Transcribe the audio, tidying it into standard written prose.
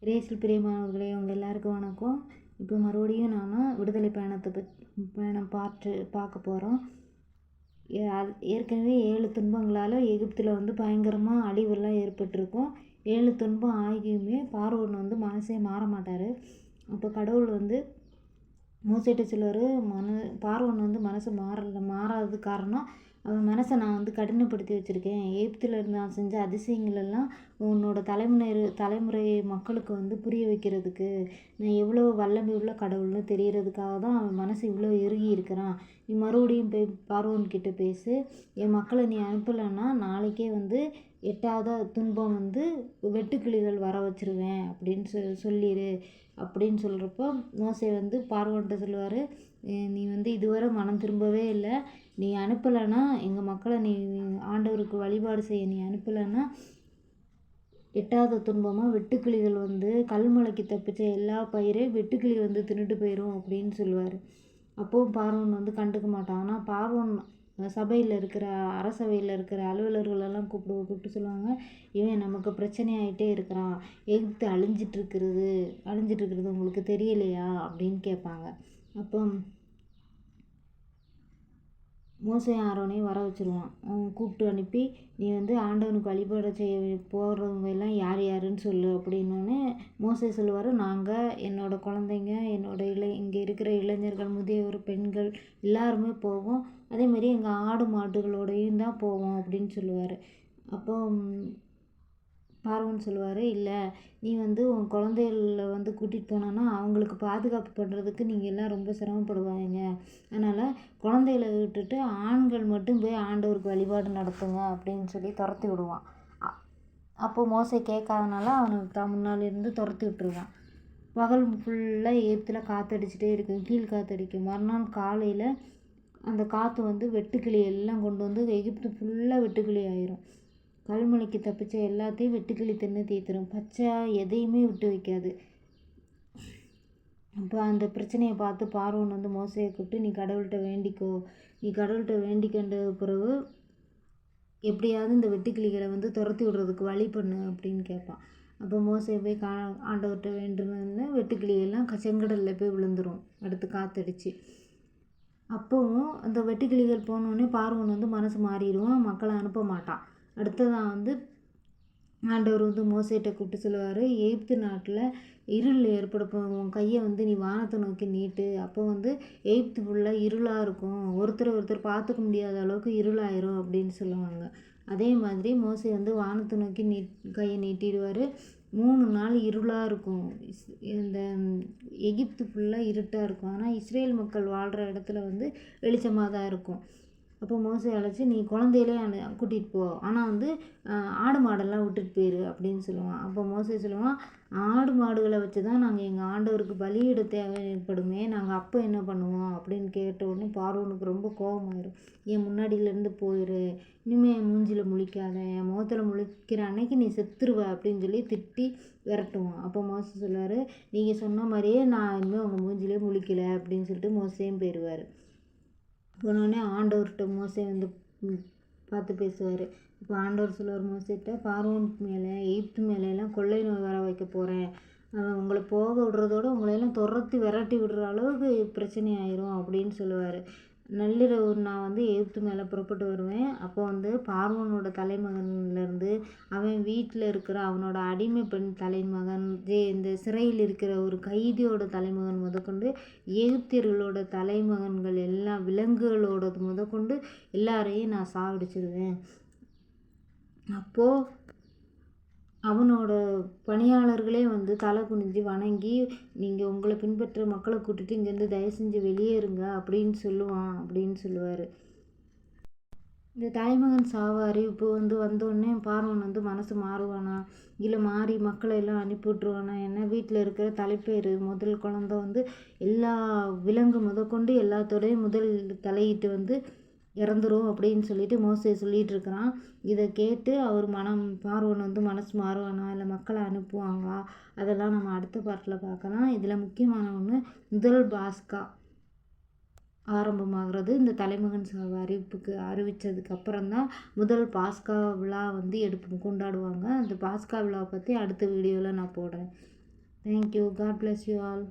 இறையேசுவில் பிரியமானவர்களே, உங்கள் எல்லாருக்கும் வணக்கம். இப்போ மறுபடியும் நாம் விடுதலை பயணம் பார்க்க போகிறோம். ஏற்கனவே 7 துன்பங்களால் எகிப்தில் பயங்கரமாக அழிவெல்லாம் ஏற்பட்டிருக்கும். 7 துன்பம் ஆகியுமே பார்வோன் மனசே மாற மாட்டார். அப்போ கடவுள் மோசேட்ட சொல்லுவார், பார்வோன் மனசு மாறாதது காரணம் அவன் மனசை நான் கடினப்படுத்தி வச்சுருக்கேன். எகிப்தில் இருந்து நான் செஞ்ச அதிசயங்கள் எல்லாம் உன்னோட தலைமுறை மக்களுக்கு புரிய வைக்கிறதுக்கு, நான் எவ்வளோ வல்லமை உள்ள கடவுள்னு தெரியறதுக்காக தான் அவன் மனசு இவ்வளோ இறுகி இருக்கிறான். நீ மறுபடியும் போய் பார்வோன்கிட்ட பேசு, என் மக்களை நீ அனுப்பலைன்னா நாளைக்கே 8வது துன்பம் வெட்டுக்கிளிகள் வர வச்சிருவேன் அப்படின்னு சொல்லிடு அப்படின்னு சொல்கிறப்போ மோசே பார்வோன்கிட்ட சொல்லுவார், நீ இதுவரை மனம் திரும்பவே இல்லை, நீ அனுப்பலைன்னா எங்கள் மக்களை நீ ஆண்டவருக்கு வழிபாடு செய்ய நீ அனுப்பலைன்னா 8வது துன்பமாக வெட்டுக்கிளிகள் கல்மலைக்கு தப்பிச்ச எல்லா பயிரையும் வெட்டுக்கிளி தின்னுட்டு போயிடும் அப்படின்னு சொல்லுவார். அப்போவும் பார்வோன் கண்டுக்க மாட்டான். ஆனால் பார்வோன் சபையில் இருக்கிற அரசவையில் இருக்கிற அலுவலர்களெல்லாம் கூப்பிட்டு சொல்லுவாங்க, இவன் நமக்கு பிரச்சனையாயிட்டே இருக்கிறான், எகிப்து அழிஞ்சிட்டு இருக்கிறது உங்களுக்கு தெரியலையா அப்படின்னு கேட்பாங்க. அப்போ மோசே ஆரோனையும் வர வச்சுருவான். கூப்பிட்டு அனுப்பி, நீ ஆண்டவனுக்கு வழிபாடு செய்ய போகிறவங்க எல்லாம் யார் யாருன்னு சொல்லு அப்படின்னோடனே மோசே சொல்லுவார், நாங்கள் என்னோடய குழந்தைங்க, இங்கே இருக்கிற இளைஞர்கள், முதியவர், பெண்கள் எல்லாருமே போவோம், அதேமாரி எங்கள் ஆடு மாடுகளோடையும் தான் போவோம் அப்படின்னு சொல்லுவார். அப்போ பார்வோன் சொல்லுவார், இல்லை நீ உன் குழந்தைகளை கூட்டிகிட்டு போனோன்னா அவங்களுக்கு பாதுகாப்பு பண்ணுறதுக்கு நீங்கள் எல்லாம் ரொம்ப சிரமப்படுவாங்க, அதனால் குழந்தைகளை விட்டுட்டு ஆண்கள் மட்டும் போய் ஆண்டவருக்கு வழிபாடு நடத்துங்க அப்படின்னு சொல்லி துரத்தி விடுவான். அப்போது மோசே கேட்காதனால அவனுக்கு முன்னாலிருந்து துரத்தி விட்டுருவான். பகல் ஃபுல்லாக எகிப்தில் காற்றடிச்சிட்டே இருக்கும், கீழ் காற்றடிக்கும். மறுநாள் காலையில் அந்த காற்று வெட்டுக்கிளி எல்லாம் கொண்டு எகிப்து ஃபுல்லாக வெட்டுக்கிளி ஆயிரும். கல்மலைக்கு தப்பிச்ச எல்லாத்தையும் வெட்டுக்கிளி தின்னு தீர்த்துரும், பச்சையாக எதையுமே விட்டு வைக்காது. அப்போ அந்த பிரச்சனையை பார்த்து பார்வோன் மோசையை கூப்பிட்டு, நீ கடவுள்கிட்ட வேண்டிக்கோ, நீ கடவுள்கிட்ட வேண்டிக்கொண்ட பிறகு எப்படியாவது இந்த வெட்டுக்கிளிகளை துரத்தி விடுறதுக்கு வழி பண்ணு அப்படின்னு கேட்பான். அப்போ மோசை போய் ஆண்டவர்கிட்ட வேண்டுன்னு வெட்டுக்கிளியெல்லாம் செங்கடலில் போய் விழுந்துடும் அடுத்து காற்றடிச்சு. அப்போவும் அந்த வெட்டுக்கிளிகள் போனோடனே பார்வோன் மனசு மாறிடுவான், மக்களை அனுப்ப மாட்டான். அடுத்ததான் ஆண்டவர் மோசேட்ட கூப்பிட்டு சொல்லுவார், எகிப்து நாட்டில் இருள் ஏற்பட உன் கையை நீ வானத்தை நோக்கி நீட்டு, அப்போ எகிப்து ஃபுல்லாக இருளாக இருக்கும், ஒருத்தர் பார்த்துக்க முடியாத அளவுக்கு இருளாயிரும் அப்படின்னு சொல்லுவாங்க. அதே மாதிரி மோசே வானத்தை நோக்கி கையை நீட்டிடுவார். 3 நாள் இருளாக இருக்கும், இந்த எகிப்து ஃபுல்லாக இருட்டாக இருக்கும். ஆனால் இஸ்ரேல் மக்கள் வாழ்கிற இடத்துல வெளிச்சமாக தான் இருக்கும். அப்போ மோசே அழைச்சி, நீ குழந்தையிலே கூட்டிகிட்டு போ, ஆனால் ஆடு மாடெல்லாம் விட்டுட்டு போயிரு அப்படின்னு சொல்லுவான். அப்போ மோசே சொல்லுவான், ஆடு மாடுகளை வச்சு தான் நாங்கள் எங்கள் ஆண்டவருக்கு பலியிட தேவைப்படுமே, நாங்கள் அப்போ என்ன பண்ணுவோம் அப்படின்னு கேட்ட உடனே பார்வோனுக்கு ரொம்ப கோபமாயிரும். என் முன்னாடியிலேருந்து போயிரு, இனிமேல் என் மூஞ்சியில் முழிக்காத, என் முகத்தில் முழிக்கிற அன்னைக்கு நீ செத்துருவ அப்படின்னு சொல்லி திட்டி விரட்டுவான். அப்போ மோசே சொல்லுவார், நீங்கள் சொன்ன மாதிரியே நான் இனிமேல் உங்கள் மூஞ்சிலே முழிக்கலை அப்படின்னு சொல்லிட்டு மோசேயும் போயிடுவார். போனோடனே ஆண்டவர்கிட்ட மோசே பார்த்து பேசுவார். இப்போ ஆண்டவர் சொல்லுவார் மோசேட்ட, பார்வோனுக்கு மேலே எகிப்து மேலெல்லாம் கொள்ளை நோய் வர வைக்க போகிறேன், அவன் உங்களை போக விடுறதோட உங்களையெல்லாம் விரட்டி விடுற அளவுக்கு பிரச்சனை ஆயிரும் அப்படின்னு சொல்லுவார். நள்ளிரவு நான் எகிப்து மேலே புறப்பட்டு வருவேன். அப்போ பார்வோனோட தலைமகன்லேருந்து அவன் வீட்டில் இருக்கிற அவனோட அடிமை பெண் தலைமகன், இந்த சிறையில் இருக்கிற ஒரு கைதியோட தலைமகன் முதற்கொண்டு எகிப்தியர்களோட தலைமகன்கள் எல்லாம் விலங்குகளோட முதற்கொண்டு எல்லாரையும் நான் சாவடிச்சிடுவேன். அப்போது அவனோட பணியாளர்களே தலை குனிஞ்சு வணங்கி, நீங்கள் உங்களை பின்பற்ற மக்களை கூட்டிட்டு இங்கேருந்து தயவு செஞ்சு வெளியேறுங்க அப்படின்னு சொல்லுவார். இந்த தலைமகன் சாவார். இப்போ வந்தோடனே பார்வோன் மனசு மாறுவானா, இல்லை மாறி மக்களை எல்லாம் அனுப்பி விட்ருவானா, ஏன்னா வீட்டில் இருக்கிற தலைப்பேர் முதல் குழந்தை எல்லா விலங்கு முதற்கொண்டு எல்லாத்தோடையும் முதல் தலையிட்டு இறந்துரும் அப்படின்னு சொல்லிட்டு மோசே சொல்லிகிட்டு இருக்கிறான். இதை கேட்டு அவர் பார்வோன் மனசு மாறுவானா, இல்லை மக்களை அனுப்புவாங்களா, அதெல்லாம் நம்ம அடுத்த பாட்டில் பார்க்கலாம். இதில் முக்கியமான ஒன்று, முதல் பாஸ்கா ஆரம்பமாகிறது இந்த தலைமகன் சாவு அறிவித்ததுக்கு அப்புறம்தான் முதல் பாஸ்கா விழா கொண்டாடுவாங்க. அந்த பாஸ்கா விழாவை பற்றி அடுத்த வீடியோவில் நான் போடுறேன். Thank you. God bless you all.